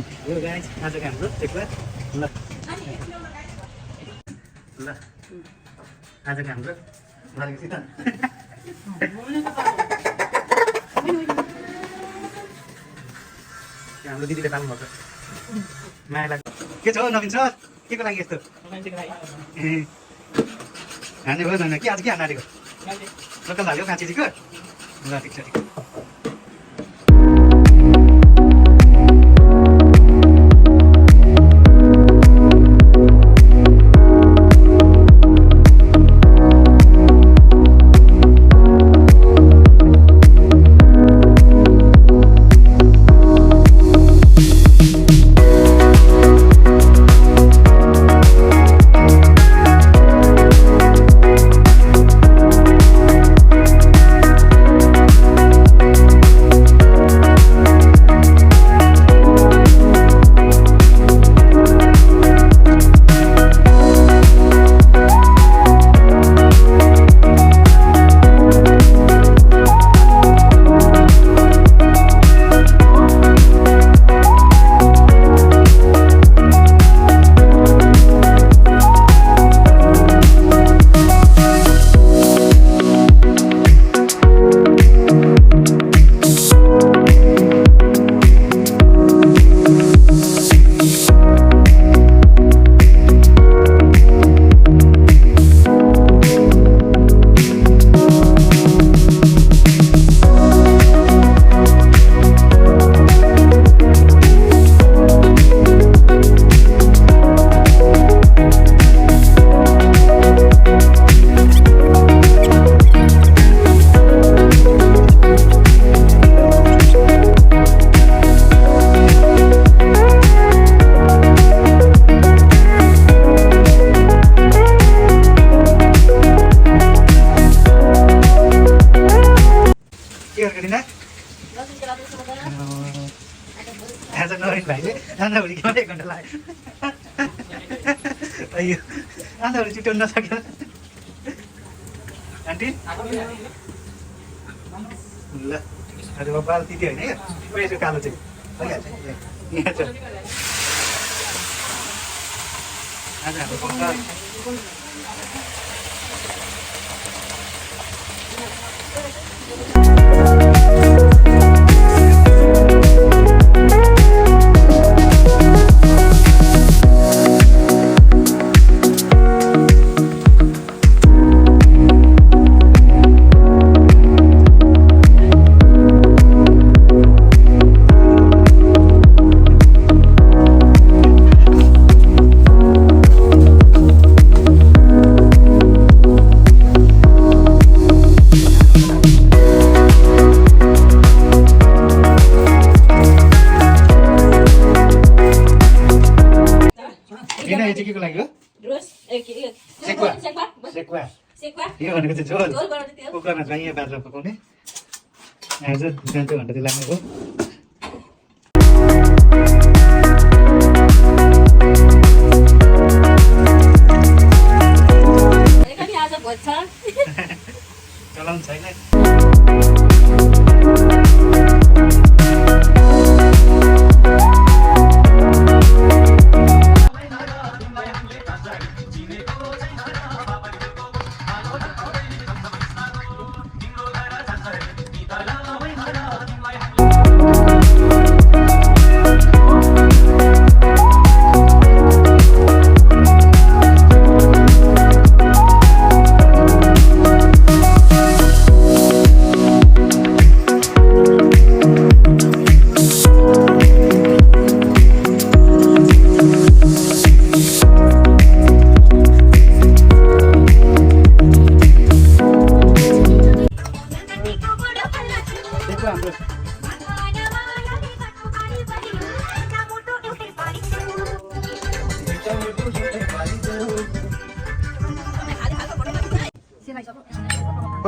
yo guys आजको हाम्रो एकबार ल ल आजको हाम्रो भनेपछि त हाम्रो दिदीले पाल्नुभएको माया लाग्छ के छ नवीन सर के को लागि यस्तो हान्ने भयो न के आज के हान्न आँटेको लोकल हाल्यो काँचीजीको ल ठिक छ ठिक छ आज नवीन भाइले आँधाभुँडी के 1 घन्टा लाग्यो अयो आँधाभुँडी चुट्याउन नसकेर आन्टी ल अरे बाल तिती होइन क्या यसो कालो चाहिँ भइहाल्छ यहाँ छ आज हाम्रो यो भनेको चाहिँ झोल कुकरमा चाहिँ बाजेर पकाउने आज 2 घन्टा चाहिँ लाग्ने हो चलाउनु छैन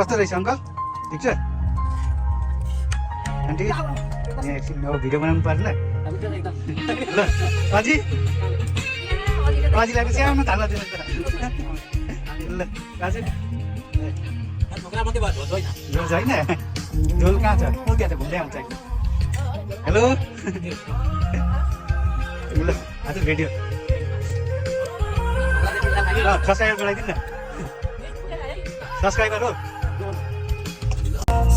कस्तो रहेछ अङ्कल ठिक छ आन्टी यहाँ एकछिन अब भिडियो बनाउनु पर्छ ल अझै अझैलाई सानो थाल्न दिनु ल अझै होइन झोल कहाँ छ त्यहाँ त घुम्दै आउँछ हेलो हजुर भेट्यो सब्सक्राइब गराइदिनु न सब्सक्राइबर हो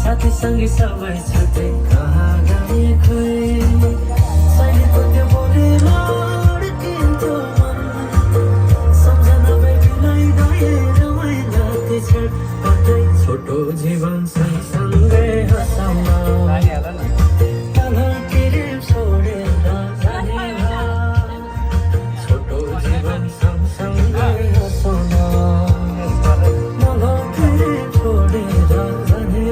साथी सँगै सबै छुट्टै कहाँ गए खोइ सैनिकको त्यो बोलेर अड्किन्थ्यो मन सम्झना बेबीलाई गए रमाइला त्यो छेडपट्टै छोटो जीवन सँगसँगै हँसाउन तल किरिम छोडेर जाने भए छोटो जीवन सँगसँगै हँसाउन तल किरिम छोडेर जाने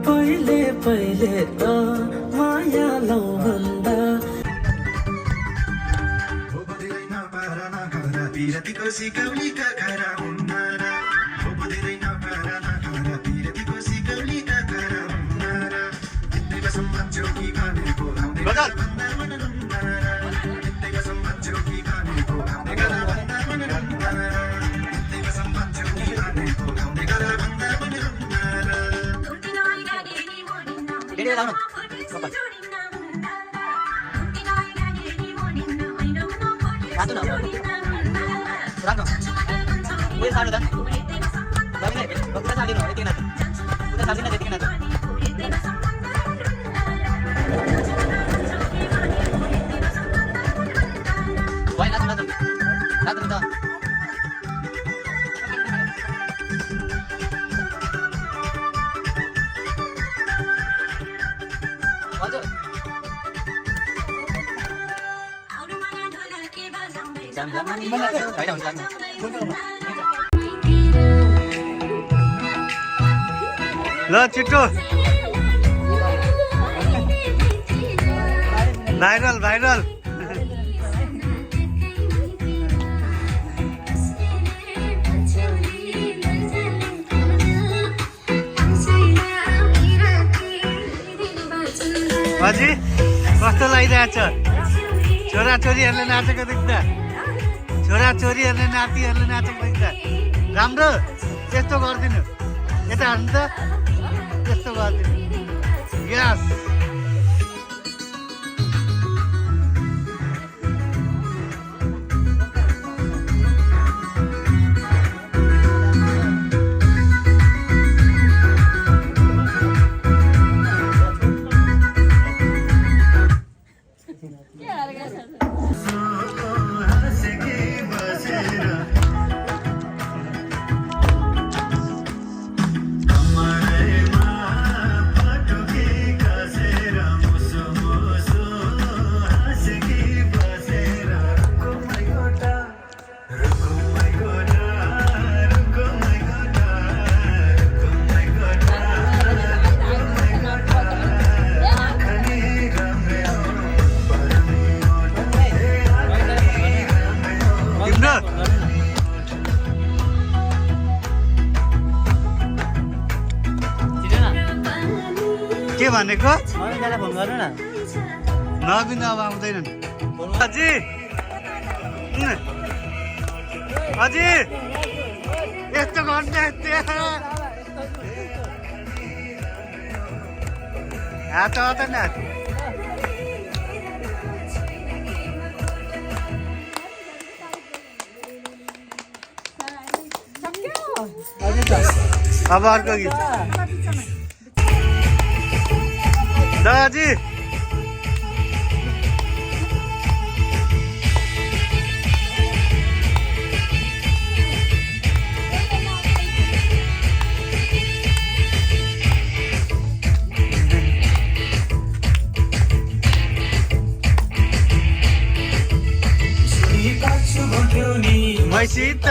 पहिले पहिले त माया लौ भन्दा पिरतीको सिकौलीका खरा हुन्नारा धेरै नपारा नखारा पिरतीको सिकौलीका खरा हुन्नारा तिमीको सम्मान चौकी खानेको आउने भन्दा मन रुन्नारा तिमीको सम्मान चौकी खानेको आउने गरा भन्दा मन रुन्नारा तिमीको सम्मान चौकी खानेको आउने गरा भन्दा मन रुन्नारा भिडियो लाउनु काट्नु न राख्नु उयो सार्नु त जमिन उता सालिनु यति नाच्नु उता सालिन त्यतिकै नाच्नु भयो नाच्नु नाच्नु नाच्नु त हजुर ल छिटो भाइरल भाइरल अझै कस्तो लागिरहेछ छोराछोरीहरूले नाचेको देख्दा छोराछोरीहरूले नातिहरूले नाचेको देख्दा राम्रो त्यस्तो गरिदिनु यता हाल्नु त त्यस्तो गरिदिनु यस के भनेको फोन गर्नु न नबिन अब आउँदैनन् अझै अझै यस्तो गर्छ हात आउँदैन अब अर्को गीत दादाजी मैसित